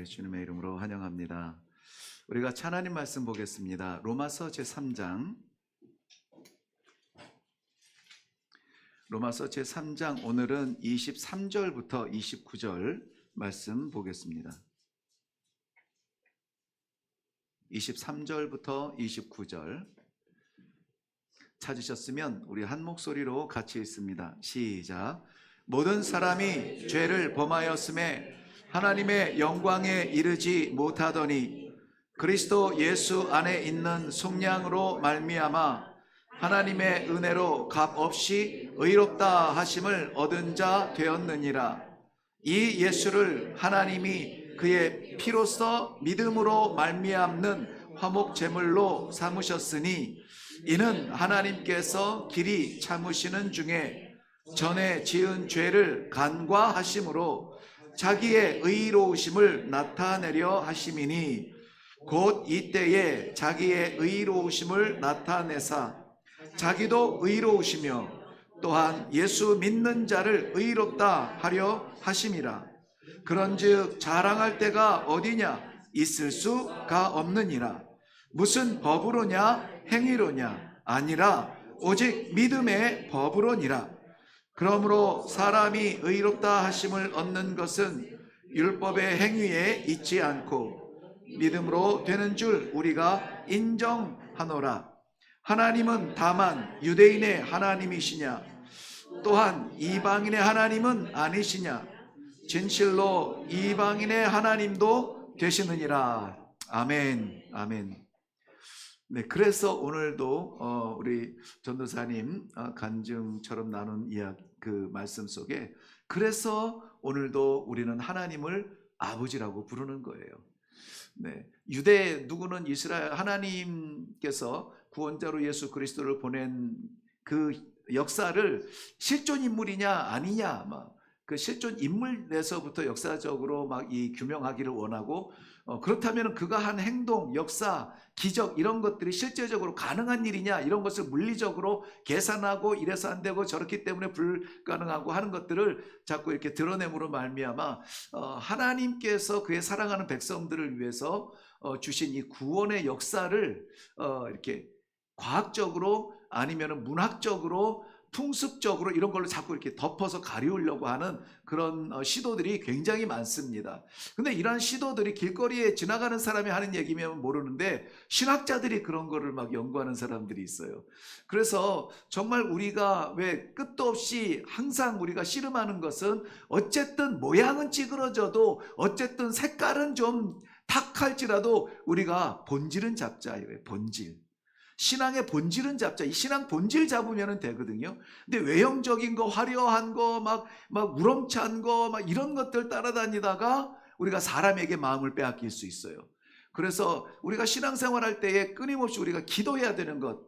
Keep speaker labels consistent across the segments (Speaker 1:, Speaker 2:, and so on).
Speaker 1: 우리 주님의 이름으로 환영합니다. 우리가 하나님 말씀 보겠습니다. 로마서 제3장 오늘은 23절부터 29절 말씀 보겠습니다. 23절부터 29절 찾으셨으면 우리 한 목소리로 같이 읽습니다. 시작. 모든 사람이 죄를 범하였음에 하나님의 영광에 이르지 못하더니 그리스도 예수 안에 있는 속량으로 말미암아 하나님의 은혜로 값없이 의롭다 하심을 얻은 자 되었느니라. 이 예수를 하나님이 그의 피로써 믿음으로 말미암는 화목 제물로 삼으셨으니 이는 하나님께서 길이 참으시는 중에 전에 지은 죄를 간과하심으로 자기의 의로우심을 나타내려 하심이니 곧 이때에 자기의 의로우심을 나타내사 자기도 의로우시며 또한 예수 믿는 자를 의롭다 하려 하심이라. 그런즉 자랑할 때가 어디냐? 있을 수가 없느니라. 무슨 법으로냐? 행위로냐? 아니라 오직 믿음의 법으로니라. 그러므로 사람이 의롭다 하심을 얻는 것은 율법의 행위에 있지 않고 믿음으로 되는 줄 우리가 인정하노라. 하나님은 다만 유대인의 하나님이시냐? 또한 이방인의 하나님은 아니시냐? 진실로 이방인의 하나님도 되시느니라. 아멘. 아멘. 네, 그래서 오늘도 우리 전도사님 간증처럼 나눈 이야기 그 말씀 속에 그래서 오늘도 우리는 하나님을 아버지라고 부르는 거예요. 네, 유대 누구는 이스라엘 하나님께서 구원자로 예수 그리스도를 보낸 그 역사를 실존 인물이냐 아니냐 그 실존 인물에서부터 역사적으로 막 이 규명하기를 원하고 그렇다면 그가 한 행동, 역사, 기적 이런 것들이 실제적으로 가능한 일이냐 이런 것을 물리적으로 계산하고 이래서 안 되고 저렇기 때문에 불가능하고 하는 것들을 자꾸 이렇게 드러냄으로 말미암아 하나님께서 그의 사랑하는 백성들을 위해서 주신 이 구원의 역사를 이렇게 과학적으로 아니면 문학적으로 풍습적으로 이런 걸로 자꾸 이렇게 덮어서 가리우려고 하는 그런 시도들이 굉장히 많습니다. 근데 이러한 시도들이 길거리에 지나가는 사람이 하는 얘기면 모르는데 신학자들이 그런 거를 막 연구하는 사람들이 있어요. 그래서 정말 우리가 왜 끝도 없이 항상 우리가 씨름하는 것은 어쨌든 모양은 찌그러져도 어쨌든 색깔은 좀 탁할지라도 우리가 본질은 잡자예요. 본질. 신앙의 본질은 잡자. 이 신앙 본질 잡으면 되거든요. 근데 외형적인 거, 화려한 거, 막 우렁찬 거, 막 이런 것들 따라다니다가 우리가 사람에게 마음을 빼앗길 수 있어요. 그래서 우리가 신앙생활 할 때에 끊임없이 우리가 기도해야 되는 것.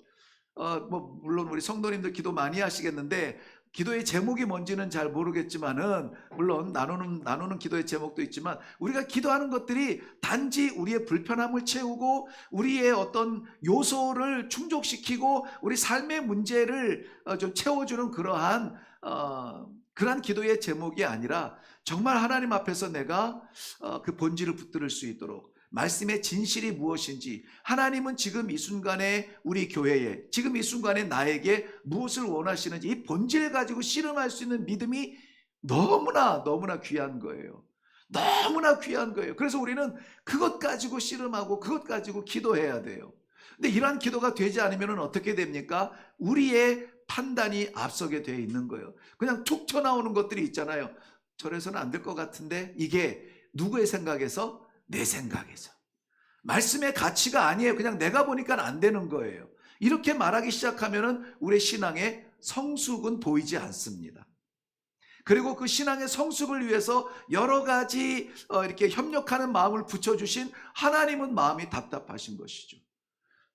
Speaker 1: 물론 우리 성도님들 기도 많이 하시겠는데 기도의 제목이 뭔지는 잘 모르겠지만은 물론 나누는 기도의 제목도 있지만 우리가 기도하는 것들이 단지 우리의 불편함을 채우고 우리의 어떤 요소를 충족시키고 우리 삶의 문제를 좀 채워주는 그러한 기도의 제목이 아니라 정말 하나님 앞에서 내가 그 본질을 붙들을 수 있도록 말씀의 진실이 무엇인지 하나님은 지금 이 순간에 우리 교회에 지금 이 순간에 나에게 무엇을 원하시는지 이 본질 가지고 씨름할 수 있는 믿음이 너무나 귀한 거예요. 너무나 귀한 거예요. 그래서 우리는 그것 가지고 씨름하고 그것 가지고 기도해야 돼요. 근데 이러한 기도가 되지 않으면 어떻게 됩니까? 우리의 판단이 앞서게 되어 있는 거예요. 그냥 툭 튀어나오는 것들이 있잖아요. 저래서는 안 될 것 같은데 이게 누구의 생각에서? 내 생각에서. 말씀의 가치가 아니에요. 그냥 내가 보니까 안 되는 거예요. 이렇게 말하기 시작하면 우리의 신앙의 성숙은 보이지 않습니다. 그리고 그 신앙의 성숙을 위해서 여러 가지 이렇게 협력하는 마음을 붙여주신 하나님은 마음이 답답하신 것이죠.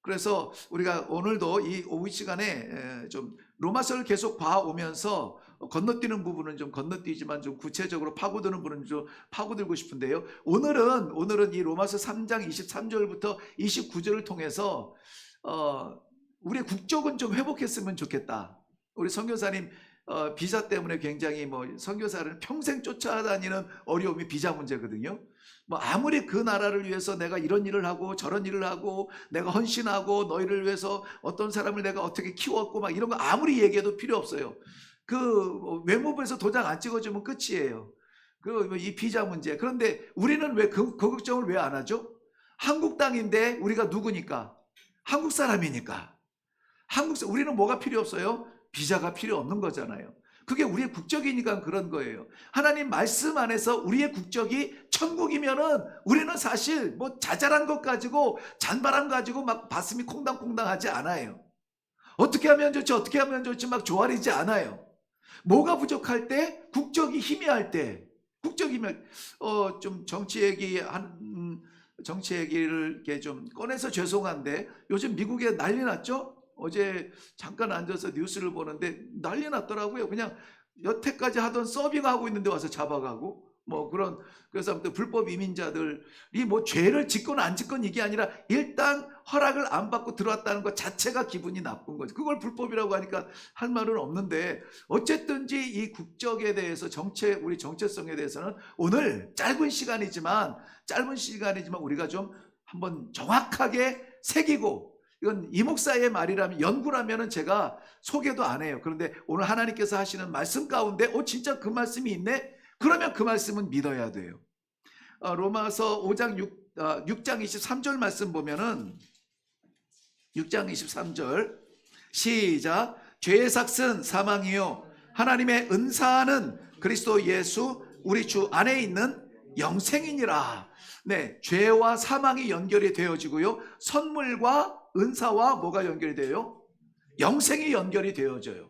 Speaker 1: 그래서 우리가 오늘도 이 오후 시간에 좀 로마서를 계속 봐오면서 건너뛰는 부분은 좀 건너뛰지만 좀 구체적으로 파고드는 부분은 좀 파고들고 싶은데요. 오늘은 이 로마서 3장 23절부터 29절을 통해서 우리의 국적은 좀 회복했으면 좋겠다. 우리 선교사님 비자 때문에 굉장히 뭐 선교사를 평생 쫓아다니는 어려움이 비자 문제거든요. 뭐 아무리 그 나라를 위해서 내가 이런 일을 하고 저런 일을 하고 내가 헌신하고 너희를 위해서 어떤 사람을 내가 어떻게 키웠고 막 이런 거 아무리 얘기해도 필요 없어요. 그 외무부에서 도장 안 찍어주면 끝이에요. 그 이 비자 문제. 그런데 우리는 왜 그 걱정을 왜 안 하죠? 한국 땅인데 우리가 누구니까? 한국 사람이니까. 우리는 뭐가 필요 없어요? 비자가 필요 없는 거잖아요. 그게 우리의 국적이니까 그런 거예요. 하나님 말씀 안에서 우리의 국적이 천국이면은 우리는 사실 뭐 자잘한 것 가지고 잔바람 가지고 막 가슴이 콩당콩당 하지 않아요. 어떻게 하면 좋지 어떻게 하면 좋지 막 조아리지 않아요. 뭐가 부족할 때? 국적이 희미할 때. 국적이면 좀 정치 얘기를 이렇게 좀 꺼내서 죄송한데 요즘 미국에 난리 났죠? 어제 잠깐 앉아서 뉴스를 보는데 난리 났더라고요. 그냥 여태까지 하던 서빙하고 있는데 와서 잡아가고 뭐 그런. 그래서 아무튼 불법 이민자들이 뭐 죄를 짓건 안 짓건 이게 아니라 일단 허락을 안 받고 들어왔다는 것 자체가 기분이 나쁜 거죠. 그걸 불법이라고 하니까 할 말은 없는데 어쨌든지 이 국적에 대해서 우리 정체성에 대해서는 오늘 짧은 시간이지만 우리가 좀 한번 정확하게 새기고, 이건 이 목사의 말이라면 연구라면 제가 소개도 안 해요. 그런데 오늘 하나님께서 하시는 말씀 가운데 진짜 그 말씀이 있네? 그러면 그 말씀은 믿어야 돼요. 로마서 5장 6장 23절 말씀 보면은 6장 23절 시작. 죄의 삭은 사망이요 하나님의 은사는 그리스도 예수 우리 주 안에 있는 영생이니라. 네, 죄와 사망이 연결이 되어지고요, 선물과 은사와 뭐가 연결이 돼요? 영생이 연결이 되어져요.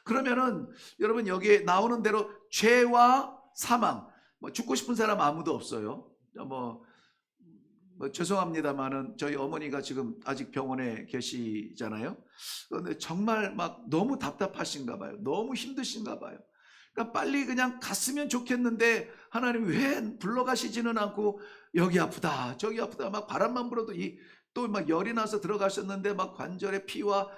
Speaker 1: 그러면은 여러분 여기에 나오는 대로 죄와 사망, 뭐 죽고 싶은 사람 아무도 없어요. 뭐 죄송합니다만은 저희 어머니가 지금 아직 병원에 계시잖아요. 그런데 정말 막 너무 답답하신가 봐요. 너무 힘드신가 봐요. 그러니까 빨리 그냥 갔으면 좋겠는데 하나님 왜 불러가시지는 않고 여기 아프다 저기 아프다 막 바람만 불어도 또 막 열이 나서 들어가셨는데 막 관절에 피와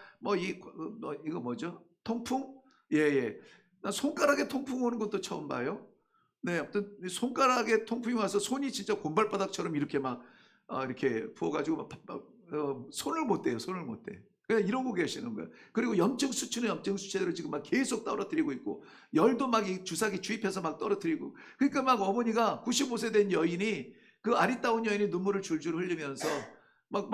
Speaker 1: 이거 뭐죠? 통풍? 예. 나 손가락에 통풍 오는 것도 처음 봐요. 네, 아무튼 손가락에 통풍이 와서 손이 진짜 곰발바닥처럼 이렇게 막 이렇게 부어가지고 손을 못 대요. 손을 못 대. 그냥 이러고 계시는 거예요. 그리고 염증 수치는 염증 수치대로 지금 막 계속 떨어뜨리고 있고, 열도 막 이 주사기 주입해서 막 떨어뜨리고. 그러니까 막 어머니가 95세 된 여인이, 그 아리따운 여인이 눈물을 줄줄 흘리면서 막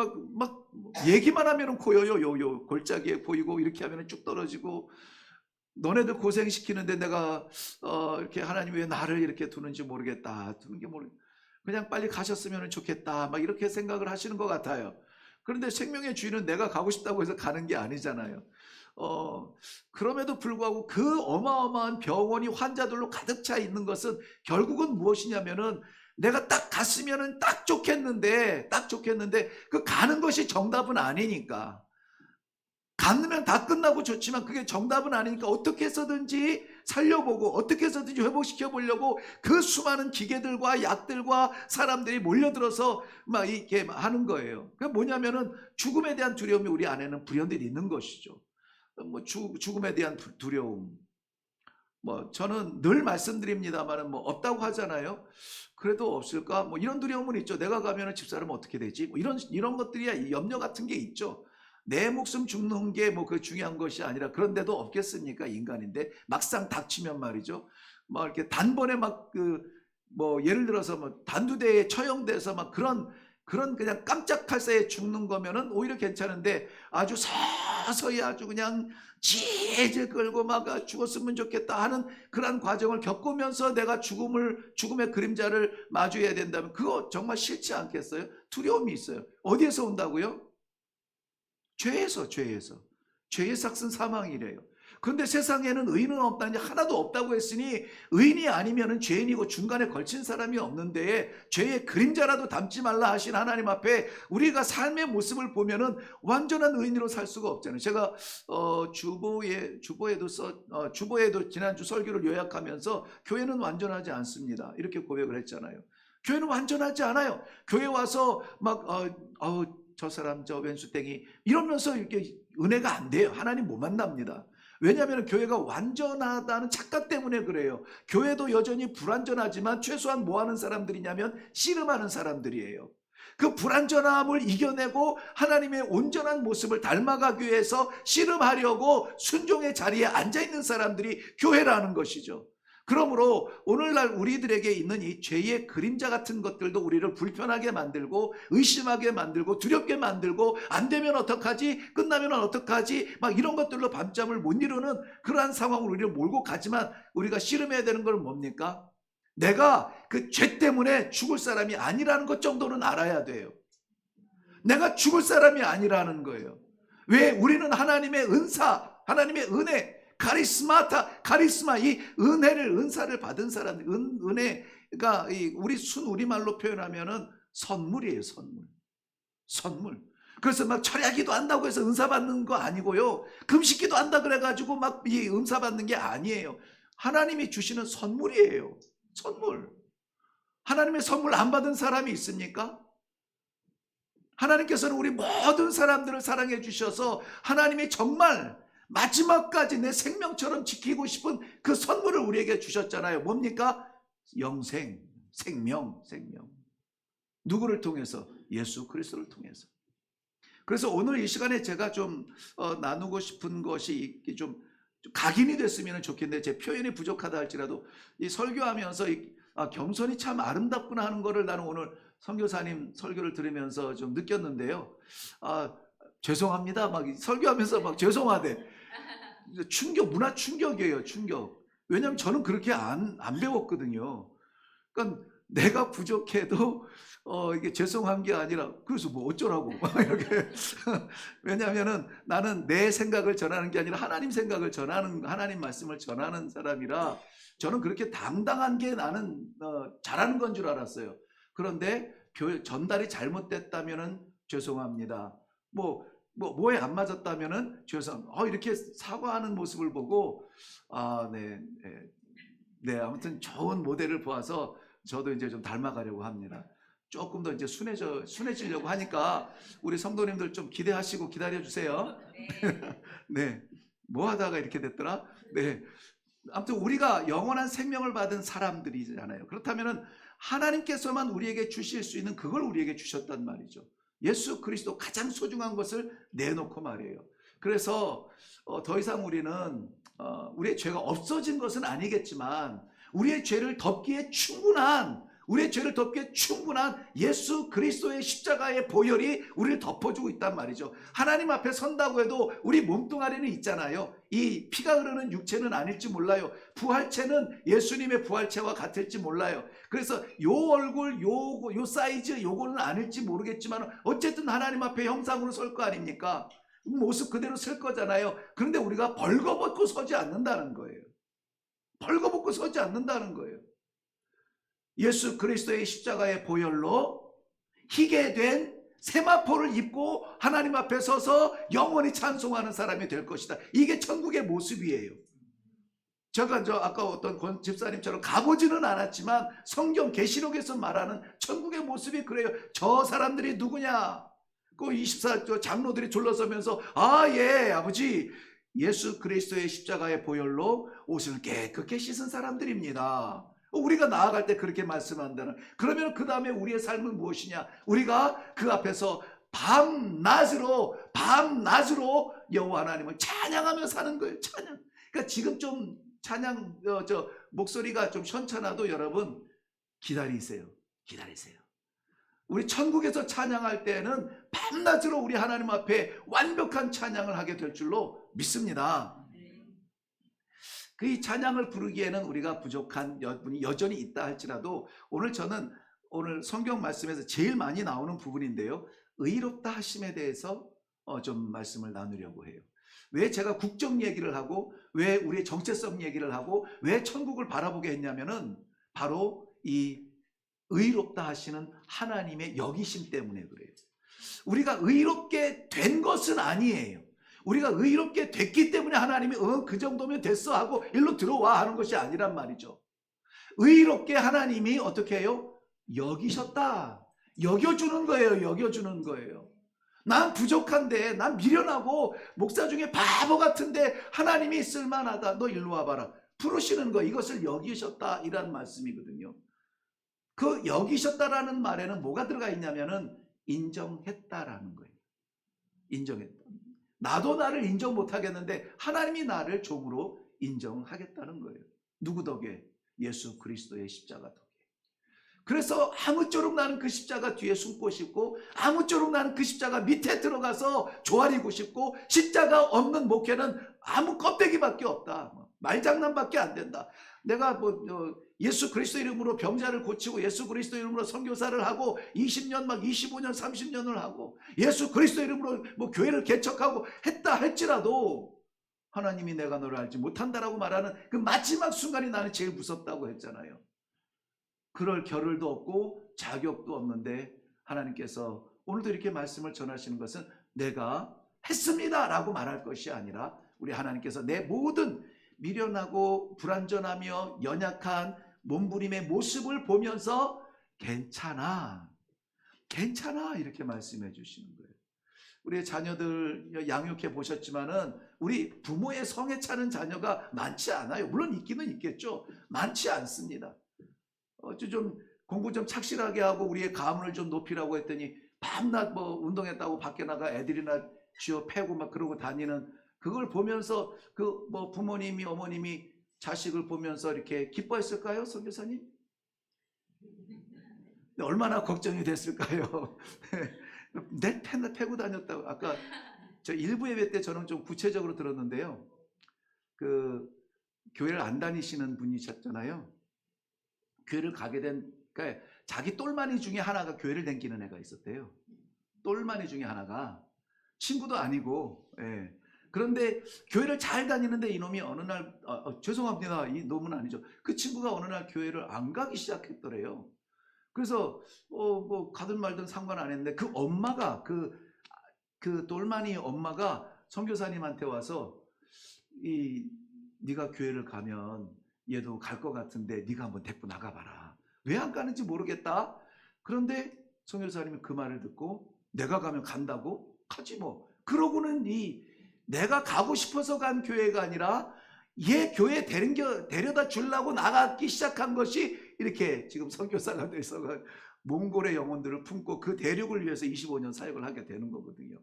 Speaker 1: 얘기만 하면은 고여요. 요 골짜기에 보이고 이렇게 하면은 쭉 떨어지고. 너네들 고생시키는데 내가 이렇게 하나님 왜 나를 이렇게 두는지 모르겠다. 두는 게 그냥 빨리 가셨으면 좋겠다. 막 이렇게 생각을 하시는 것 같아요. 그런데 생명의 주인은 내가 가고 싶다고 해서 가는 게 아니잖아요. 그럼에도 불구하고 그 어마어마한 병원이 환자들로 가득 차 있는 것은 결국은 무엇이냐면은 내가 딱 갔으면은 딱 좋겠는데 그 가는 것이 정답은 아니니까. 가면 다 끝나고 좋지만 그게 정답은 아니니까 어떻게 해서든지 살려보고 어떻게 해서든지 회복시켜 보려고 그 수많은 기계들과 약들과 사람들이 몰려들어서 막 이렇게 하는 거예요. 그게 뭐냐면은 죽음에 대한 두려움이 우리 안에는 불현듯 있는 것이죠. 뭐 죽음에 대한 두려움. 뭐 저는 늘 말씀드립니다만은 뭐 없다고 하잖아요. 그래도 없을까? 뭐 이런 두려움은 있죠. 내가 가면은 집사람은 어떻게 되지? 뭐 이런 것들이 염려 같은 게 있죠. 내 목숨 죽는 게 뭐 그 중요한 것이 아니라, 그런데도 없겠습니까? 인간인데 막상 닥치면 말이죠. 막 이렇게 단번에 뭐 예를 들어서 뭐 단두대에 처형돼서 막 그런 그냥 깜짝할 새에 죽는 거면은 오히려 괜찮은데, 아주 서서히 아주 그냥 질질 끌고 막 죽었으면 좋겠다 하는 그런 과정을 겪으면서 내가 죽음의 그림자를 마주해야 된다면 그거 정말 싫지 않겠어요? 두려움이 있어요. 어디에서 온다고요? 죄에서. 죄의 삭은 사망이래요. 그런데 세상에는 의인은 없다니 하나도 없다고 했으니, 의인이 아니면 죄인이고 중간에 걸친 사람이 없는데 죄의 그림자라도 담지 말라 하신 하나님 앞에 우리가 삶의 모습을 보면은 완전한 의인으로 살 수가 없잖아요. 제가 주보에도 지난주 설교를 요약하면서 교회는 완전하지 않습니다 이렇게 고백을 했잖아요. 교회는 완전하지 않아요. 교회 와서 막 저 사람 저 왼수땡이 이러면서 이렇게 은혜가 안 돼요. 하나님 못 만납니다. 왜냐하면 교회가 완전하다는 착각 때문에 그래요. 교회도 여전히 불완전하지만 최소한 뭐 하는 사람들이냐면 씨름하는 사람들이에요. 그 불완전함을 이겨내고 하나님의 온전한 모습을 닮아가기 위해서 씨름하려고 순종의 자리에 앉아있는 사람들이 교회라는 것이죠. 그러므로 오늘날 우리들에게 있는 이 죄의 그림자 같은 것들도 우리를 불편하게 만들고 의심하게 만들고 두렵게 만들고 안 되면 어떡하지? 끝나면 어떡하지? 막 이런 것들로 밤잠을 못 이루는 그러한 상황으로 우리를 몰고 가지만 우리가 씨름해야 되는 건 뭡니까? 내가 그 죄 때문에 죽을 사람이 아니라는 것 정도는 알아야 돼요. 내가 죽을 사람이 아니라는 거예요. 왜? 우리는 하나님의 은사, 하나님의 은혜, 카리스마, 이 은혜를, 은사를 받은 사람들, 은혜가 우리 우리말로 표현하면은 선물이에요, 선물. 그래서 막 철야기도 한다고 해서 은사 받는 거 아니고요. 금식기도 한다 그래가지고 막 이 은사 받는 게 아니에요. 하나님이 주시는 선물이에요. 선물. 하나님의 선물 안 받은 사람이 있습니까? 하나님께서는 우리 모든 사람들을 사랑해 주셔서 하나님이 정말 마지막까지 내 생명처럼 지키고 싶은 그 선물을 우리에게 주셨잖아요. 뭡니까? 영생, 생명. 누구를 통해서? 예수 그리스도를 통해서. 그래서 오늘 이 시간에 제가 좀 나누고 싶은 것이 좀 각인이 됐으면 좋겠는데 제 표현이 부족하다 할지라도 이 설교하면서 겸손이 참 아름답구나 하는 거를 나는 오늘 선교사님 설교를 들으면서 좀 느꼈는데요. 죄송합니다. 막 설교하면서 막 죄송하대. 문화 충격이에요, 충격. 왜냐하면 저는 그렇게 안 배웠거든요. 그러니까 내가 부족해도 이게 죄송한 게 아니라 그래서 뭐 어쩌라고 이렇게. 왜냐하면은 나는 내 생각을 전하는 게 아니라 하나님 생각을 전하는, 하나님 말씀을 전하는 사람이라 저는 그렇게 당당한 게 나는 잘하는 건 줄 알았어요. 그런데 전달이 잘못됐다면은 죄송합니다. 뭐에 안 맞았다면은 이렇게 사과하는 모습을 보고 네, 아무튼 좋은 모델을 보아서 저도 이제 좀 닮아가려고 합니다. 조금 더 이제 순해지려고 하니까 우리 성도님들 좀 기대하시고 기다려 주세요. 네, 뭐 하다가 이렇게 됐더라? 네, 아무튼 우리가 영원한 생명을 받은 사람들이잖아요. 그렇다면은 하나님께서만 우리에게 주실 수 있는 그걸 우리에게 주셨단 말이죠. 예수 그리스도 가장 소중한 것을 내놓고 말이에요. 그래서 더 이상 우리는 우리의 죄가 없어진 것은 아니겠지만 우리의 죄를 덮기에 충분한 예수 그리스도의 십자가의 보혈이 우리를 덮어주고 있단 말이죠. 하나님 앞에 선다고 해도 우리 몸뚱아리는 있잖아요. 이 피가 흐르는 육체는 아닐지 몰라요. 부활체는 예수님의 부활체와 같을지 몰라요. 그래서 요 얼굴, 요 사이즈, 요거는 아닐지 모르겠지만 어쨌든 하나님 앞에 형상으로 설 거 아닙니까? 모습 그대로 설 거잖아요. 그런데 우리가 벌거벗고 서지 않는다는 거예요. 벌거벗고 서지 않는다는 거예요. 예수 그리스도의 십자가의 보혈로 희게 된 세마포를 입고 하나님 앞에 서서 영원히 찬송하는 사람이 될 것이다. 이게 천국의 모습이에요. 제가 아까 어떤 권 집사님처럼 가보지는 않았지만 성경 계시록에서 말하는 천국의 모습이 그래요. 저 사람들이 누구냐? 그 24 장로들이 둘러서면서 예 아버지 예수 그리스도의 십자가의 보혈로 옷을 깨끗게 씻은 사람들입니다. 우리가 나아갈 때 그렇게 말씀한다는. 그러면 그 다음에 우리의 삶은 무엇이냐? 우리가 그 앞에서 밤낮으로 여호와 하나님을 찬양하며 사는 거예요. 찬양. 그러니까 지금 좀 찬양 목소리가 좀 현찮아도 여러분 기다리세요. 우리 천국에서 찬양할 때는 밤낮으로 우리 하나님 앞에 완벽한 찬양을 하게 될 줄로 믿습니다. 그 찬양을 부르기에는 우리가 부족한 부분이 여전히 있다 할지라도 저는 오늘 성경 말씀에서 제일 많이 나오는 부분인데요. 의롭다 하심에 대해서 좀 말씀을 나누려고 해요. 왜 제가 국정 얘기를 하고 왜 우리의 정체성 얘기를 하고 왜 천국을 바라보게 했냐면은 바로 이 의롭다 하시는 하나님의 여기심 때문에 그래요. 우리가 의롭게 된 것은 아니에요. 우리가 의롭게 됐기 때문에 하나님이 그 정도면 됐어 하고 일로 들어와 하는 것이 아니란 말이죠. 의롭게 하나님이 어떻게 해요? 여기셨다. 여겨주는 거예요. 난 부족한데, 난 미련하고 목사 중에 바보 같은데 하나님이 쓸만하다. 너 일로 와봐라. 부르시는 거, 이것을 여기셨다, 이란 말씀이거든요. 그 여기셨다라는 말에는 뭐가 들어가 있냐면은 인정했다라는 거예요. 인정했다. 나도 나를 인정 못하겠는데 하나님이 나를 종으로 인정하겠다는 거예요. 누구 덕에? 예수 그리스도의 십자가 덕에. 그래서 아무쪼록 나는 그 십자가 뒤에 숨고 싶고, 아무쪼록 나는 그 십자가 밑에 들어가서 조아리고 싶고, 십자가 없는 목회는 아무 껍데기밖에 없다, 말장난밖에 안 된다. 내가 예수 그리스도 이름으로 병자를 고치고, 예수 그리스도 이름으로 선교사를 하고 20년 막 25년 30년을 하고, 예수 그리스도 이름으로 교회를 개척하고 했다 할지라도 하나님이 내가 너를 알지 못한다라고 말하는 그 마지막 순간이 나는 제일 무섭다고 했잖아요. 그럴 겨를도 없고 자격도 없는데 하나님께서 오늘도 이렇게 말씀을 전하시는 것은 내가 했습니다 라고 말할 것이 아니라, 우리 하나님께서 내 모든 미련하고 불완전하며 연약한 몸부림의 모습을 보면서 괜찮아, 괜찮아 이렇게 말씀해 주시는 거예요. 우리 자녀들 양육해 보셨지만은 우리 부모의 성에 차는 자녀가 많지 않아요. 물론 있기는 있겠죠. 많지 않습니다. 좀 공부 좀 착실하게 하고 우리의 가문을 좀 높이라고 했더니 밤낮 운동했다고 밖에 나가 애들이나 쥐어 패고 막 그러고 다니는, 그걸 보면서 부모님이 어머님이 자식을 보면서 이렇게 기뻐했을까요, 선교사님? 얼마나 걱정이 됐을까요? 내 패고 다녔다고. 아까 저 일부 예배 때 저는 좀 구체적으로 들었는데요. 그 교회를 안 다니시는 분이셨잖아요. 교회를 가게 된, 그러니까 자기 똘마니 중에 하나가 교회를 다니는 애가 있었대요. 똘마니 중에 하나가, 친구도 아니고, 예. 그런데 교회를 잘 다니는데 이놈이 어느 날, 죄송합니다, 이 놈은 아니죠. 그 친구가 어느 날 교회를 안 가기 시작했더래요. 그래서 가든 말든 상관 안 했는데, 그 엄마가 그 똘마니 엄마가 선교사님한테 와서 네가 교회를 가면 얘도 갈 것 같은데 네가 한번 데리고 나가봐라. 왜 안 가는지 모르겠다. 그런데 선교사님이 그 말을 듣고 내가 가면 간다고? 가지 뭐. 그러고는 내가 가고 싶어서 간 교회가 아니라 얘 교회 데려다 주려고 나가기 시작한 것이 이렇게 지금 선교사가 돼서 몽골의 영혼들을 품고 그 대륙을 위해서 25년 사역을 하게 되는 거거든요.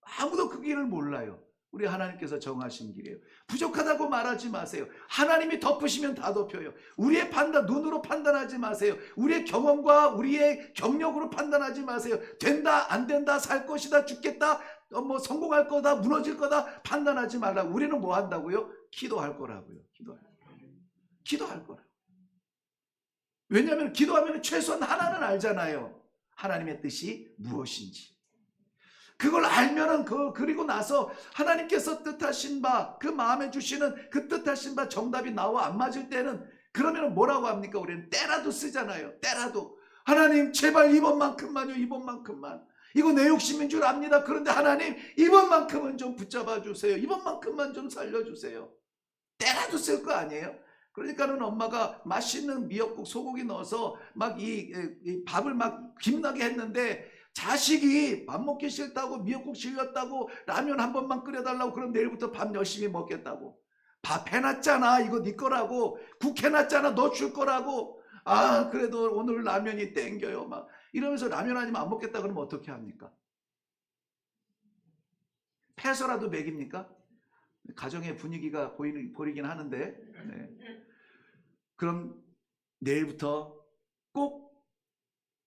Speaker 1: 아무도 그 길을 몰라요. 우리 하나님께서 정하신 길이에요. 부족하다고 말하지 마세요. 하나님이 덮으시면 다 덮여요. 우리의 눈으로 판단하지 마세요. 우리의 경험과 우리의 경력으로 판단하지 마세요. 된다, 안 된다, 살 것이다, 죽겠다, 성공할 거다, 무너질 거다 판단하지 말라고. 우리는 뭐 한다고요? 기도할 거라고요. 기도할 거라고. 왜냐하면 기도하면 최소한 하나는 알잖아요. 하나님의 뜻이 무엇인지. 그걸 알면은 그리고 나서 하나님께서 뜻하신 바, 그 마음에 주시는 그 뜻하신 바 정답이 나와 안 맞을 때는, 그러면 뭐라고 합니까? 우리는 때라도 쓰잖아요. 때라도. 하나님 제발 이번만큼만요. 이번만큼만. 이거 내 욕심인 줄 압니다. 그런데 하나님 이번만큼은 좀 붙잡아 주세요. 이번만큼만 좀 살려주세요. 때라도 쓸 거 아니에요? 그러니까는 엄마가 맛있는 미역국 소고기 넣어서 막 이 밥을 막 김나게 했는데, 자식이 밥 먹기 싫다고, 미역국 질렸다고, 라면 한 번만 끓여달라고, 그럼 내일부터 밥 열심히 먹겠다고. 밥 해놨잖아, 이거 네 거라고. 국 해놨잖아, 너 줄 거라고. 아 그래도 오늘 라면이 땡겨요 막 이러면서 라면 아니면 안 먹겠다 그러면 어떻게 합니까? 패서라도 먹입니까? 가정의 분위기가 보이긴 하는데, 네. 그럼 내일부터 꼭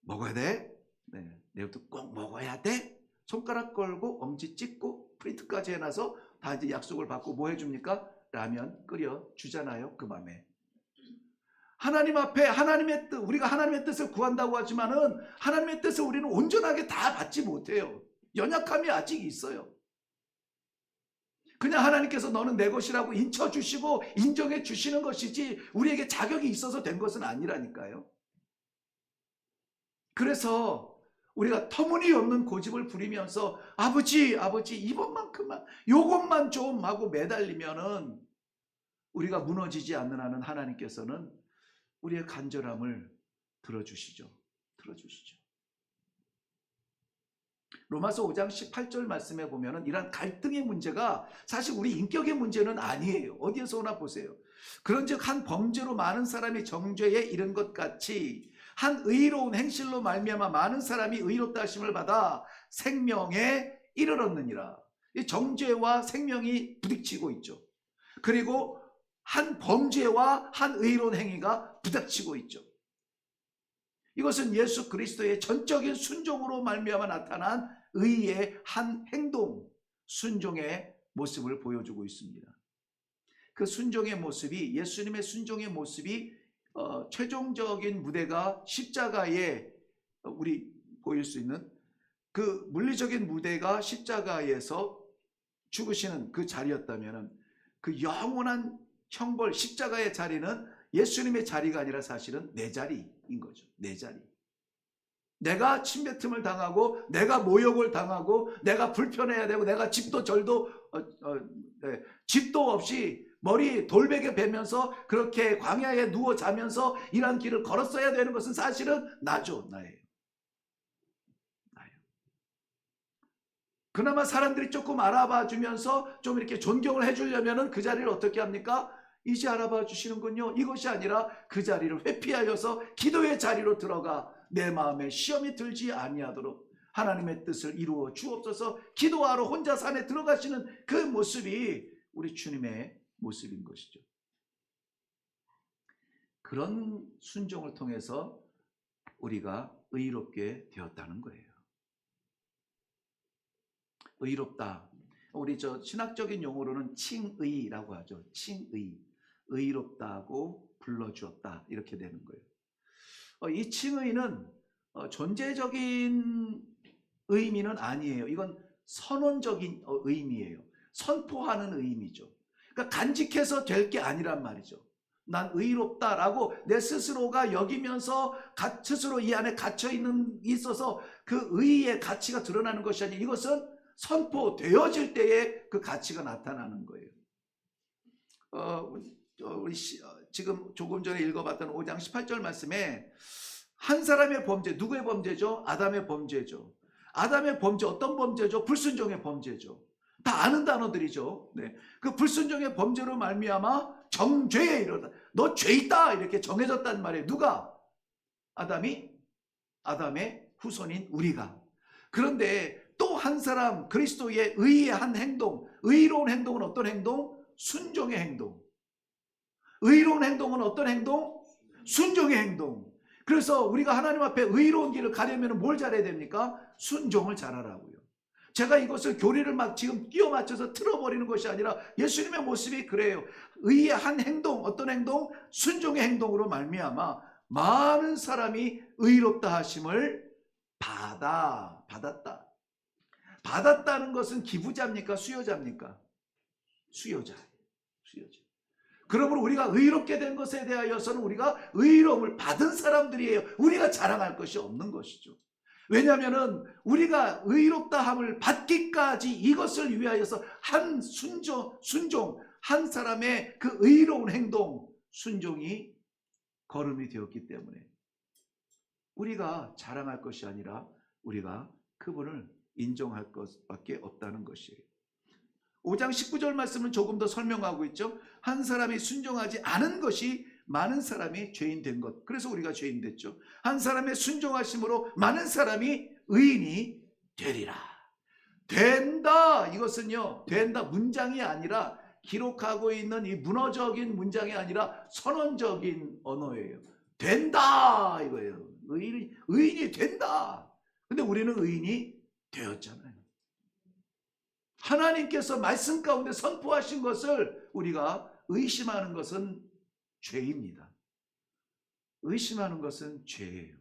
Speaker 1: 먹어야 돼? 네. 내일부터 꼭 먹어야 돼? 손가락 걸고 엄지 찍고 프린트까지 해놔서 다 이제 약속을 받고 뭐 해줍니까? 라면 끓여 주잖아요. 그 밤에. 하나님 앞에 하나님의 뜻, 우리가 하나님의 뜻을 구한다고 하지만은 하나님의 뜻을 우리는 온전하게 다 받지 못해요. 연약함이 아직 있어요. 그냥 하나님께서 너는 내 것이라고 인쳐주시고 인정해 주시는 것이지 우리에게 자격이 있어서 된 것은 아니라니까요. 그래서 우리가 터무니없는 고집을 부리면서 아버지 이번만큼만, 요것만 좀 하고 매달리면은 우리가 무너지지 않는 한은 하나님께서는 우리의 간절함을 들어주시죠. 로마서 5장 18절 말씀에 보면은 이런 갈등의 문제가 사실 우리 인격의 문제는 아니에요. 어디에서 오나 보세요. 그런즉 한 범죄로 많은 사람이 정죄에 이른 것 같이 한 의로운 행실로 말미암아 많은 사람이 의롭다 하심을 받아 생명에 이르렀느니라. 이 정죄와 생명이 부딪히고 있죠. 그리고 한 범죄와 한 의로운 행위가 부닥치고 있죠. 이것은 예수 그리스도의 전적인 순종으로 말미암아 나타난 의의 한 행동, 순종의 모습을 보여주고 있습니다. 그 순종의 모습이, 예수님의 순종의 모습이 최종적인 무대가 십자가에 우리 보일 수 있는 그 물리적인 무대가 십자가에서 죽으시는 그 자리였다면 그 영원한 형벌 십자가의 자리는 예수님의 자리가 아니라 사실은 내 자리인 거죠. 내 자리. 내가 침뱉음을 당하고 내가 모욕을 당하고 내가 불편해야 되고 내가 집도 절도 집도 없이 머리 돌베개 베면서 그렇게 광야에 누워 자면서 이런 길을 걸었어야 되는 것은 사실은 나죠. 나예요. 그나마 사람들이 조금 알아봐 주면서 좀 이렇게 존경을 해주려면 그 자리를 어떻게 합니까? 이제 알아봐 주시는군요. 이것이 아니라 그 자리를 회피하여서 기도의 자리로 들어가 내 마음에 시험이 들지 아니하도록 하나님의 뜻을 이루어 주옵소서 기도하러 혼자 산에 들어가시는 그 모습이 우리 주님의 모습인 것이죠. 그런 순종을 통해서 우리가 의롭게 되었다는 거예요. 의롭다. 우리 신학적인 용어로는 칭의라고 하죠. 칭의. 의롭다고 불러주었다. 이렇게 되는 거예요. 이 칭의는 존재적인 의미는 아니에요. 이건 선언적인 의미예요. 선포하는 의미죠. 그러니까 간직해서 될 게 아니란 말이죠. 난 의롭다라고 내 스스로가 여기면서 스스로 이 안에 갇혀 있어서 그 의의 가치가 드러나는 것이 아니라 이것은 선포되어질 때에 그 가치가 나타나는 거예요. 우리 지금 조금 전에 읽어봤던 5장 18절 말씀에 한 사람의 범죄, 누구의 범죄죠? 아담의 범죄죠. 아담의 범죄 어떤 범죄죠? 불순종의 범죄죠. 다 아는 단어들이죠. 네. 그 불순종의 범죄로 말미암아 정죄에 이르렀다. 너 죄 있다 이렇게 정해졌단 말이에요. 누가? 아담의 후손인 우리가. 그런데 또 한 사람 그리스도의 의의 한 행동, 의로운 행동은 어떤 행동? 순종의 행동. 의로운 행동은 어떤 행동? 순종의 행동. 그래서 우리가 하나님 앞에 의로운 길을 가려면 뭘 잘해야 됩니까? 순종을 잘하라고요. 제가 이것을 교리를 막 지금 끼워 맞춰서 틀어버리는 것이 아니라 예수님의 모습이 그래요. 의의 한 행동, 어떤 행동? 순종의 행동으로 말미암아 많은 사람이 의롭다 하심을 받았다. 받았다는 것은 기부자입니까? 수요자입니까? 수요자. 그러므로 우리가 의롭게 된 것에 대하여서는 우리가 의로움을 받은 사람들이에요. 우리가 자랑할 것이 없는 것이죠. 왜냐하면 우리가 의롭다함을 받기까지 이것을 위하여서 한 순종, 한 사람의 그 의로운 행동, 순종이 걸음이 되었기 때문에 우리가 자랑할 것이 아니라 우리가 그분을 인정할 것밖에 없다는 것이에요. 5장 19절 말씀은 조금 더 설명하고 있죠. 한 사람이 순종하지 않은 것이 많은 사람이 죄인 된 것. 그래서 우리가 죄인 됐죠. 한 사람의 순종하심으로 많은 사람이 의인이 되리라. 된다. 이것은요, 된다 문장이 아니라 기록하고 있는 이 문어적인 문장이 아니라 선언적인 언어예요. 된다 이거예요. 의인이 된다. 근데 우리는 의인이 되었잖아요. 하나님께서 말씀 가운데 선포하신 것을 우리가 의심하는 것은 죄입니다. 의심하는 것은 죄예요.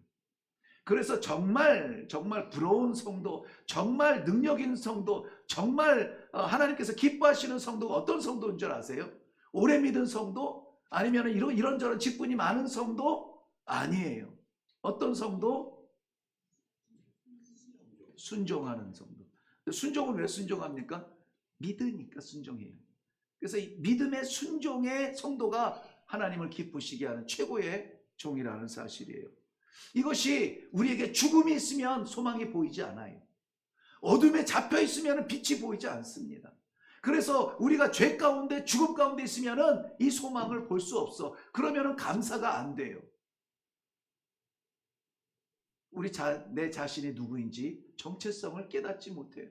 Speaker 1: 그래서 정말 부러운 성도, 정말 능력 있는 성도, 정말 하나님께서 기뻐하시는 성도가 어떤 성도인 줄 아세요? 오래 믿은 성도? 아니면 이런저런 직분이 많은 성도? 아니에요. 어떤 성도? 순종하는 성도. 순종은 왜 순종합니까? 믿으니까 순종해요. 그래서 이 믿음의 순종의 성도가 하나님을 기쁘시게 하는 최고의 종이라는 사실이에요. 이것이 우리에게 죽음이 있으면 소망이 보이지 않아요. 어둠에 잡혀 있으면 빛이 보이지 않습니다. 그래서 우리가 죄 가운데 죽음 가운데 있으면 이 소망을 볼 수 없어. 그러면 감사가 안 돼요. 내 자신이 누구인지 정체성을 깨닫지 못해요.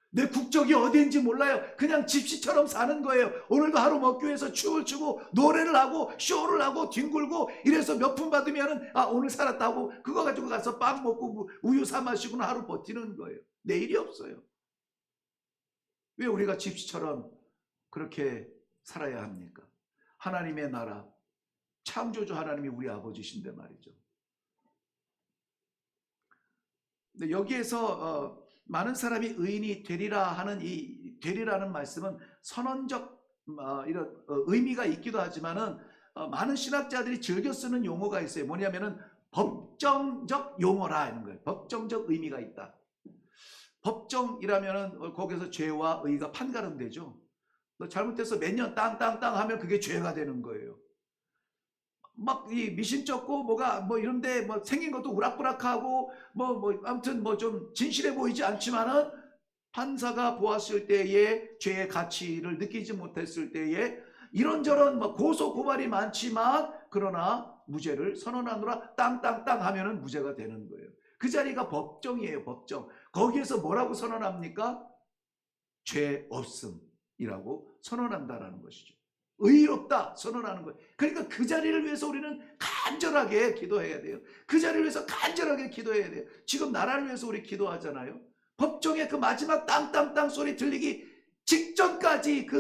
Speaker 1: 내 국적이 어디인지 몰라요. 그냥 집시처럼 사는 거예요. 오늘도 하루 먹기 위해서 춤을 추고 노래를 하고 쇼를 하고 뒹굴고 이래서 몇 푼 받으면 오늘 살았다고 그거 가지고 가서 빵 먹고 우유 사 마시고는 하루 버티는 거예요. 내일이 없어요. 왜 우리가 집시처럼 그렇게 살아야 합니까? 하나님의 나라, 창조주 하나님이 우리 아버지신데 말이죠. 근데 여기에서 많은 사람이 의인이 되리라 하는 이 되리라는 말씀은 선언적 이런 의미가 있기도 하지만은 많은 신학자들이 즐겨 쓰는 용어가 있어요. 뭐냐면은 법정적 용어라 하는 거예요. 법정적 의미가 있다. 법정이라면은 거기서 죄와 의가 판가름되죠. 잘못해서 몇 년 땅땅땅 하면 그게 죄가 되는 거예요. 막 이 미심쩍고 뭐가 이런데 생긴 것도 우락부락하고 아무튼 좀 진실해 보이지 않지만은 판사가 보았을 때에 죄의 가치를 느끼지 못했을 때에 이런저런 고소 고발이 많지만 그러나 무죄를 선언하노라 땅땅땅 하면은 무죄가 되는 거예요. 그 자리가 법정이에요. 법정. 거기에서 뭐라고 선언합니까? 죄 없음이라고 선언한다라는 것이죠. 의롭다 선언하는 거예요. 그러니까 그 자리를 위해서 우리는 간절하게 기도해야 돼요. 그 자리를 위해서 간절하게 기도해야 돼요. 지금 나라를 위해서 우리 기도하잖아요. 법정에 그 마지막 땅땅땅 소리 들리기 직전까지 그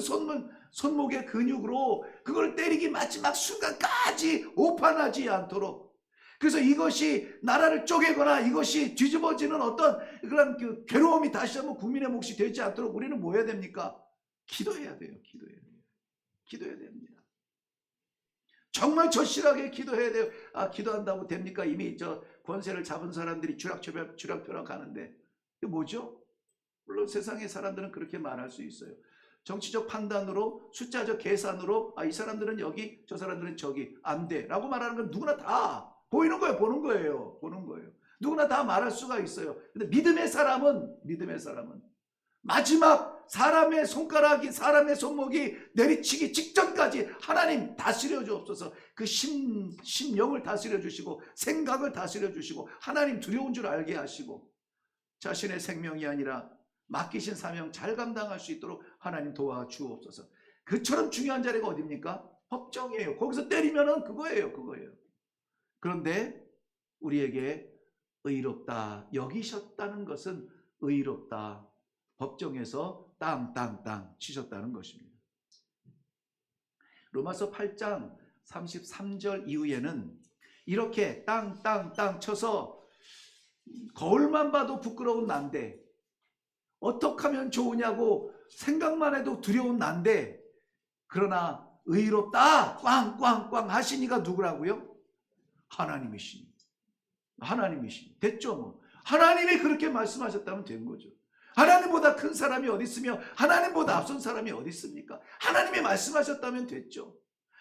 Speaker 1: 손목의 근육으로 그걸 때리기 마지막 순간까지 오판하지 않도록, 그래서 이것이 나라를 쪼개거나 이것이 뒤집어지는 어떤 그런 그 괴로움이 다시 한번 국민의 몫이 되지 않도록 우리는 뭐 해야 됩니까? 기도해야 돼요. 기도해야 됩니다. 정말 절실하게 기도해야 돼요. 기도한다고 됩니까? 이미 권세를 잡은 사람들이 쥐락펴락 하는데 이게 뭐죠? 물론 세상의 사람들은 그렇게 말할 수 있어요. 정치적 판단으로, 숫자적 계산으로 이 사람들은 여기, 저 사람들은 저기 안 돼 라고 말하는 건 누구나 다 보이는 거예요. 보는 거예요. 누구나 다 말할 수가 있어요. 근데 믿음의 사람은 마지막 사람의 손목이 내리치기 직전까지 하나님 다스려 주옵소서. 그 심령을 다스려 주시고 생각을 다스려 주시고 하나님 두려운 줄 알게 하시고 자신의 생명이 아니라 맡기신 사명 잘 감당할 수 있도록 하나님 도와주옵소서. 그처럼 중요한 자리가 어디입니까? 법정이에요. 거기서 때리면은 그거예요. 그런데 우리에게 의롭다 여기셨다는 것은 의롭다, 법정에서 땅땅땅 치셨다는 것입니다. 로마서 8장 33절 이후에는 이렇게 땅땅땅 쳐서 거울만 봐도 부끄러운 난데 어떻게 하면 좋으냐고 생각만 해도 두려운 난데 그러나 의롭다 꽝꽝꽝 하시니가 누구라고요? 하나님이시니. 됐죠 뭐. 하나님이 그렇게 말씀하셨다면 된 거죠. 하나님보다 큰 사람이 어디 있으며 하나님보다 앞선 사람이 어디 있습니까? 하나님이 말씀하셨다면 됐죠.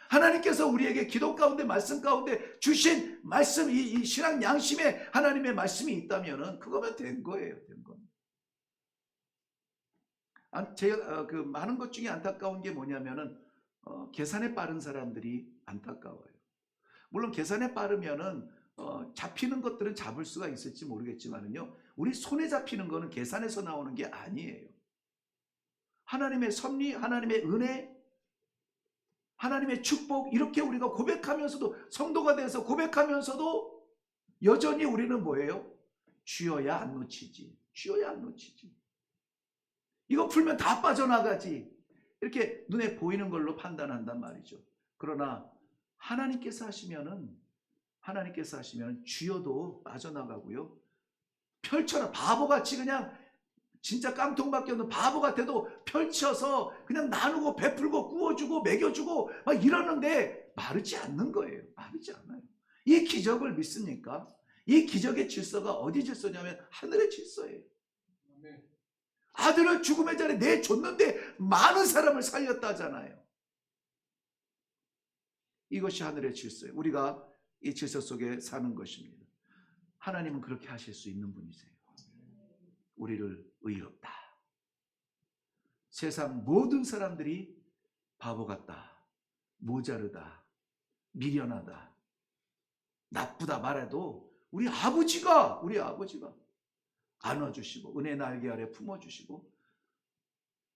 Speaker 1: 하나님께서 우리에게 기도 가운데 말씀 가운데 주신 말씀, 이 신앙 양심에 하나님의 말씀이 있다면 그거면 된 거예요. 제가 그 많은 것 중에 안타까운 게 뭐냐면은 계산에 빠른 사람들이 안타까워요. 물론 계산에 빠르면은 잡히는 것들은 잡을 수가 있을지 모르겠지만은요, 우리 손에 잡히는 거는 계산에서 나오는 게 아니에요. 하나님의 섭리, 하나님의 은혜, 하나님의 축복, 이렇게 우리가 고백하면서도, 성도가 돼서 고백하면서도 여전히 우리는 뭐예요? 쥐어야 안 놓치지. 이거 풀면 다 빠져나가지. 이렇게 눈에 보이는 걸로 판단한단 말이죠. 그러나 하나님께서 하시면은 쥐어도 빠져나가고요. 펼쳐라. 바보같이 그냥 진짜 깡통밖에 없는 바보 같아도 펼쳐서 그냥 나누고 베풀고 구워주고 먹여주고 막 이러는데 마르지 않는 거예요. 마르지 않아요. 이 기적을 믿습니까? 이 기적의 질서가 어디 질서냐면 하늘의 질서예요. 아들을 죽음의 자리에 내줬는데 많은 사람을 살렸다잖아요. 이것이 하늘의 질서예요. 우리가 이 질서 속에 사는 것입니다. 하나님은 그렇게 하실 수 있는 분이세요. 우리를 의롭다. 세상 모든 사람들이 바보 같다, 모자르다, 미련하다, 나쁘다 말해도 우리 아버지가 안아주시고 은혜 날개 아래 품어주시고,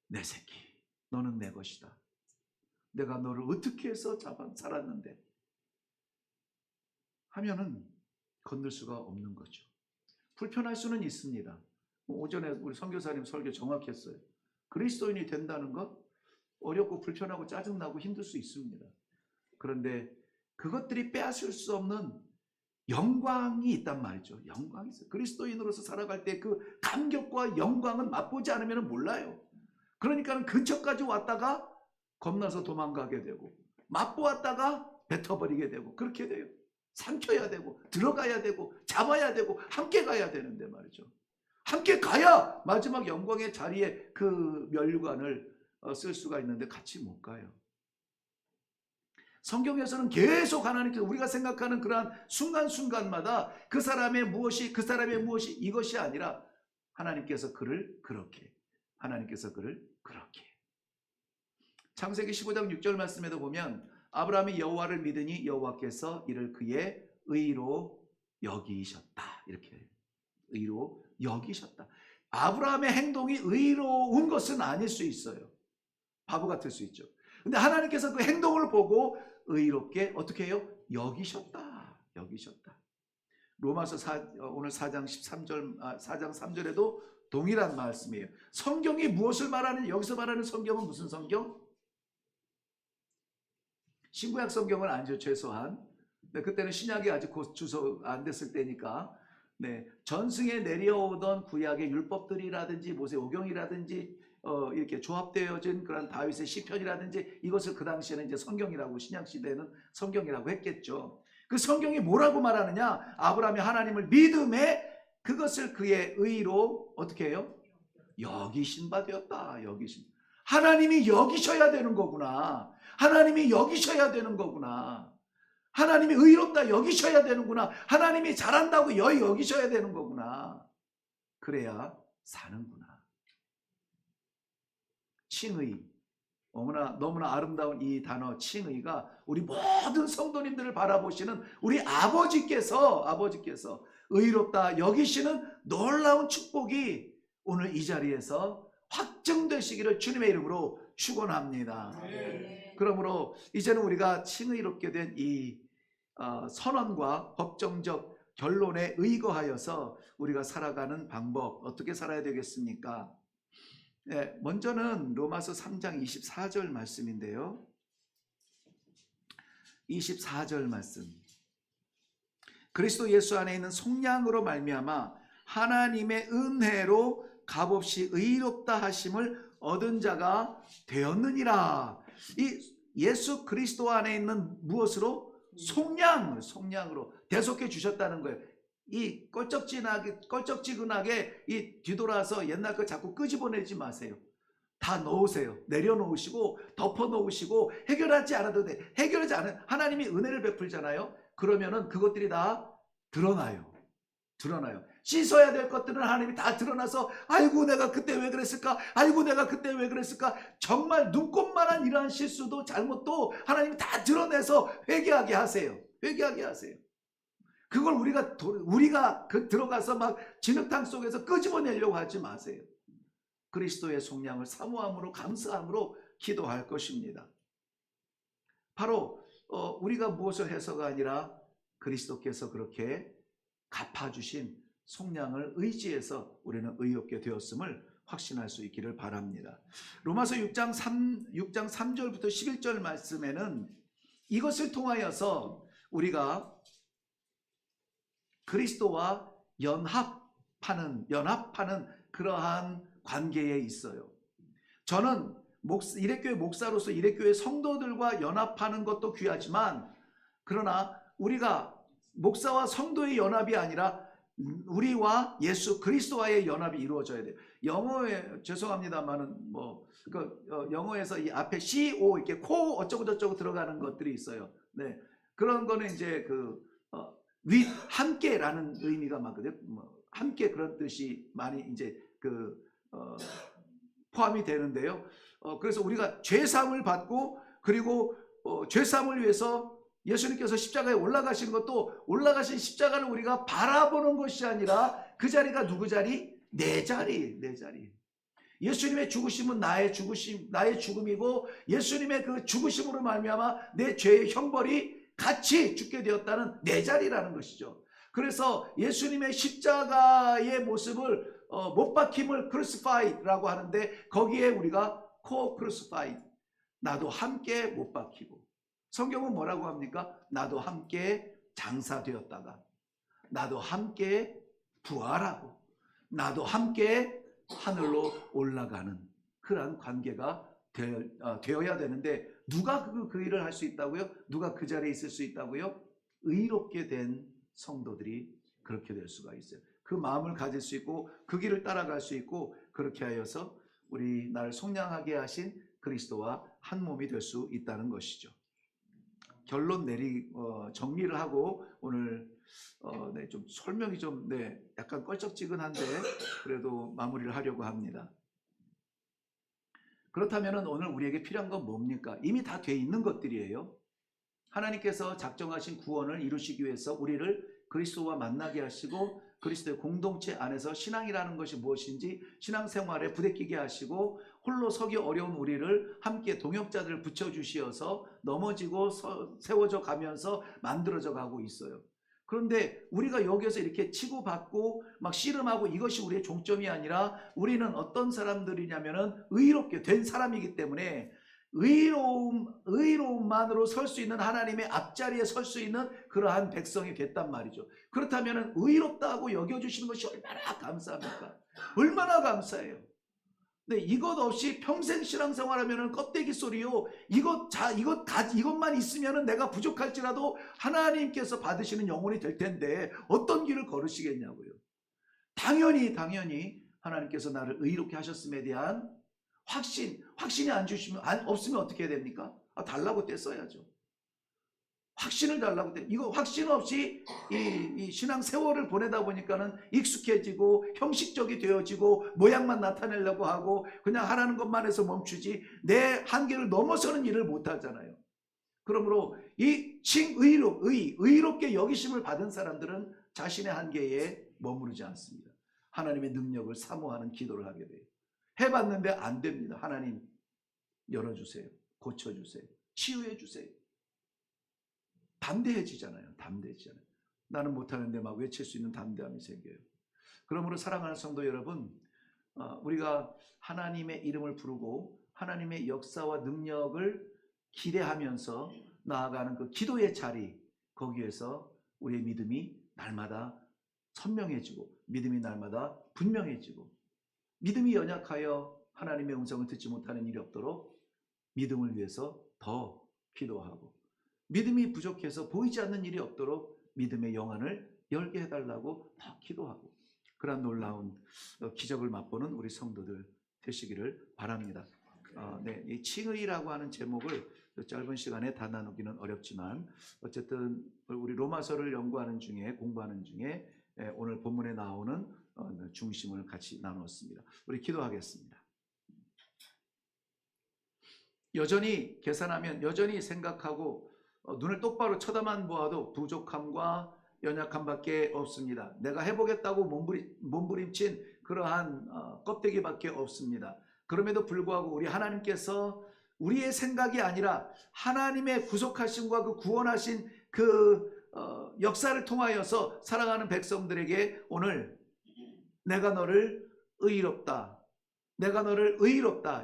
Speaker 1: 내 새끼 너는 내 것이다, 내가 너를 어떻게 해서 살았는데 하면은 건들 수가 없는 거죠. 불편할 수는 있습니다. 오전에 우리 선교사님 설교 정확했어요. 그리스도인이 된다는 것 어렵고 불편하고 짜증나고 힘들 수 있습니다. 그런데 그것들이 빼앗을 수 없는 영광이 있단 말이죠. 영광이 있어요. 그리스도인으로서 살아갈 때 그 감격과 영광은 맛보지 않으면 몰라요. 그러니까 근처까지 왔다가 겁나서 도망가게 되고, 맛보았다가 뱉어버리게 되고, 그렇게 돼요. 삼켜야 되고 들어가야 되고 잡아야 되고 함께 가야 되는데 말이죠. 함께 가야 마지막 영광의 자리에 그 면류관을 쓸 수가 있는데 같이 못 가요. 성경에서는 계속 하나님께서 우리가 생각하는 그러한 순간순간마다 그 사람의 무엇이 이것이 아니라 하나님께서 그를 그렇게, 창세기 15장 6절 말씀에도 보면 아브라함이 여호와를 믿으니 여호와께서 이를 그의 의로 여기셨다. 이렇게 의로 여기셨다. 아브라함의 행동이 의로운 것은 아닐 수 있어요. 바보 같을 수 있죠. 근데 하나님께서 그 행동을 보고 의롭게 어떻게 해요? 여기셨다. 로마서 오늘 4장 3절에도 동일한 말씀이에요. 성경이 무엇을 말하는, 여기서 말하는 성경은 무슨 성경? 신구약 성경은 아니죠, 최소한. 네, 그때는 신약이 아직 곧 주소 안 됐을 때니까. 네, 전승에 내려오던 구약의 율법들이라든지 모세오경이라든지 이렇게 조합되어진 그런 다윗의 시편이라든지 이것을 그 당시에는 이제 성경이라고, 신약 시대에는 성경이라고 했겠죠. 그 성경이 뭐라고 말하느냐? 아브라함이 하나님을 믿음에 그것을 그의 의로 어떻게 해요? 여기신 바 되었다. 하나님이 여기셔야 되는 거구나. 하나님이 의롭다 여기셔야 되는구나. 하나님이 잘한다고 여기셔야 되는 거구나. 그래야 사는구나. 칭의, 너무나 아름다운 이 단어 칭의가 우리 모든 성도님들을 바라보시는 우리 아버지께서 의롭다 여기시는 놀라운 축복이 오늘 이 자리에서 확정되시기를 주님의 이름으로 축원합니다. 그러므로 이제는 우리가 칭의롭게 된 이 선언과 법정적 결론에 의거하여서 우리가 살아가는 방법, 어떻게 살아야 되겠습니까? 네, 먼저는 로마서 3장 24절 말씀인데요. 24절 말씀. 그리스도 예수 안에 있는 속량으로 말미암아 하나님의 은혜로 값없이 의롭다 하심을 얻은 자가 되었느니라. 이 예수 그리스도 안에 있는 무엇으로? 속량으로 대속해 주셨다는 거예요. 이 껄쩍지근하게 이 뒤돌아서 옛날 거 자꾸 끄집어내지 마세요. 다 넣으세요. 내려놓으시고 덮어놓으시고 해결하지 않아도 돼. 해결하지 않은 하나님이 은혜를 베풀잖아요. 그러면은 그것들이 다 드러나요. 씻어야 될 것들은 하나님이 다 드러나서 아이고 내가 그때 왜 그랬을까? 정말 눈꼽만한 이러한 실수도 잘못도 하나님이 다 드러내서 회개하게 하세요. 그걸 우리가 들어가서 막 진흙탕 속에서 끄집어내려고 하지 마세요. 그리스도의 속량을 사모함으로 감사함으로 기도할 것입니다. 바로 우리가 무엇을 해서가 아니라 그리스도께서 그렇게 갚아주신 속량을 의지해서 우리는 의롭게 되었음을 확신할 수 있기를 바랍니다. 로마서 6장 3절부터 11절 말씀에는 이것을 통하여서 우리가 그리스도와 연합하는 그러한 관계에 있어요. 저는 이레교회 목사로서 이레교회 성도들과 연합하는 것도 귀하지만, 그러나 우리가 목사와 성도의 연합이 아니라 우리와 예수 그리스도와의 연합이 이루어져야 돼요. 영어에 죄송합니다만은 영어에서 이 앞에 CO 이렇게 코 어쩌고 저쩌고 들어가는 것들이 있어요. 네, 그런 거는 이제 함께라는 의미가 맞거든요. 함께 그런 뜻이 많이 이제 포함이 되는데요. 그래서 우리가 죄사함을 받고 그리고 죄사함을 위해서 예수님께서 십자가에 올라가신 것도 올라가신 십자가를 우리가 바라보는 것이 아니라 그 자리가 누구 자리? 내 자리, 내 자리. 예수님의 죽으심은 나의 죽음이고 예수님의 그 죽으심으로 말미암아 내 죄의 형벌이 같이 죽게 되었다는 내 자리라는 것이죠. 그래서 예수님의 십자가의 모습을 못 박힘을 crucified라고 하는데 거기에 우리가 co-crucified, 나도 함께 못 박히고, 성경은 뭐라고 합니까? 나도 함께 장사되었다가 나도 함께 부활하고 나도 함께 하늘로 올라가는 그러한 관계가 되어야 되는데 누가 그 일을 할 수 있다고요? 누가 그 자리에 있을 수 있다고요? 의롭게 된 성도들이 그렇게 될 수가 있어요. 그 마음을 가질 수 있고 그 길을 따라갈 수 있고 그렇게 하여서 우리 나를 속량하게 하신 그리스도와 한 몸이 될 수 있다는 것이죠. 결론 정리를 하고 오늘 좀 설명이 좀 약간 껄쩍지근한데 그래도 마무리를 하려고 합니다. 그렇다면 오늘 우리에게 필요한 건 뭡니까? 이미 다 돼 있는 것들이에요. 하나님께서 작정하신 구원을 이루시기 위해서 우리를 그리스도와 만나게 하시고 그리스도의 공동체 안에서 신앙이라는 것이 무엇인지 신앙생활에 부대끼게 하시고 홀로 서기 어려운 우리를 함께 동역자들을 붙여주시어서 넘어지고 세워져 가면서 만들어져 가고 있어요. 그런데 우리가 여기서 이렇게 치고받고 막 씨름하고 이것이 우리의 종점이 아니라 우리는 어떤 사람들이냐면은 의롭게 된 사람이기 때문에 의로움만으로 설 수 있는 하나님의 앞자리에 설 수 있는 그러한 백성이 됐단 말이죠. 그렇다면 의롭다고 여겨주시는 것이 얼마나 감사합니까? 얼마나 감사해요. 근데 이것 없이 평생 신앙생활하면 껍데기 소리요. 이것만 있으면 내가 부족할지라도 하나님께서 받으시는 영혼이 될 텐데 어떤 길을 걸으시겠냐고요. 당연히 하나님께서 나를 의롭게 하셨음에 대한 확신이 없으면 어떻게 해야 됩니까? 달라고 떼써야죠. 확신을 달라고 이거 확신 없이 이 신앙 세월을 보내다 보니까는 익숙해지고 형식적이 되어지고 모양만 나타내려고 하고 그냥 하라는 것만 해서 멈추지 내 한계를 넘어서는 일을 못 하잖아요. 그러므로 이 의롭게 여기심을 받은 사람들은 자신의 한계에 머무르지 않습니다. 하나님의 능력을 사모하는 기도를 하게 돼요. 해봤는데 안 됩니다. 하나님 열어주세요. 고쳐주세요. 치유해주세요. 담대해지잖아요. 나는 못하는데 막 외칠 수 있는 담대함이 생겨요. 그러므로 사랑하는 성도 여러분, 우리가 하나님의 이름을 부르고 하나님의 역사와 능력을 기대하면서 나아가는 그 기도의 자리, 거기에서 우리의 믿음이 날마다 선명해지고 믿음이 날마다 분명해지고 믿음이 연약하여 하나님의 음성을 듣지 못하는 일이 없도록 믿음을 위해서 더 기도하고 믿음이 부족해서 보이지 않는 일이 없도록 믿음의 영안을 열게 해달라고 더 기도하고 그러한 놀라운 기적을 맛보는 우리 성도들 되시기를 바랍니다. 이 칭의라고 하는 제목을 짧은 시간에 다 나누기는 어렵지만 어쨌든 우리 로마서를 공부하는 중에 오늘 본문에 나오는 중심을 같이 나누었습니다. 우리 기도하겠습니다. 여전히 계산하면 여전히 생각하고 눈을 똑바로 쳐다만 보아도 부족함과 연약함밖에 없습니다. 내가 해보겠다고 몸부림친 그러한 껍데기밖에 없습니다. 그럼에도 불구하고 우리 하나님께서 우리의 생각이 아니라 하나님의 구속하심과 그 구원하신 그 역사를 통하여서 살아가는 백성들에게 오늘 내가 너를 의롭다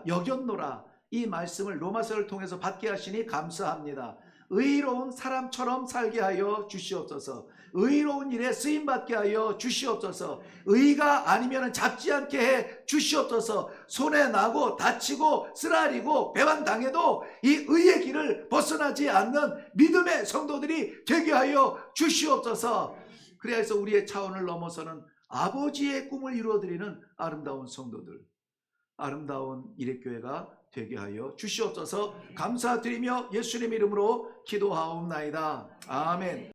Speaker 1: 여겼노라 이 말씀을 로마서를 통해서 받게 하시니 감사합니다. 의로운 사람처럼 살게 하여 주시옵소서. 의로운 일에 쓰임받게 하여 주시옵소서. 의가 아니면 잡지 않게 해 주시옵소서. 손에 나고 다치고 쓰라리고 배반당해도 이 의의 길을 벗어나지 않는 믿음의 성도들이 되게 하여 주시옵소서. 그래서 우리의 차원을 넘어서는 아버지의 꿈을 이루어드리는 아름다운 성도들, 아름다운 일회교회가 되게 하여 주시옵소서. 감사드리며 예수님 이름으로 기도하옵나이다. 아멘.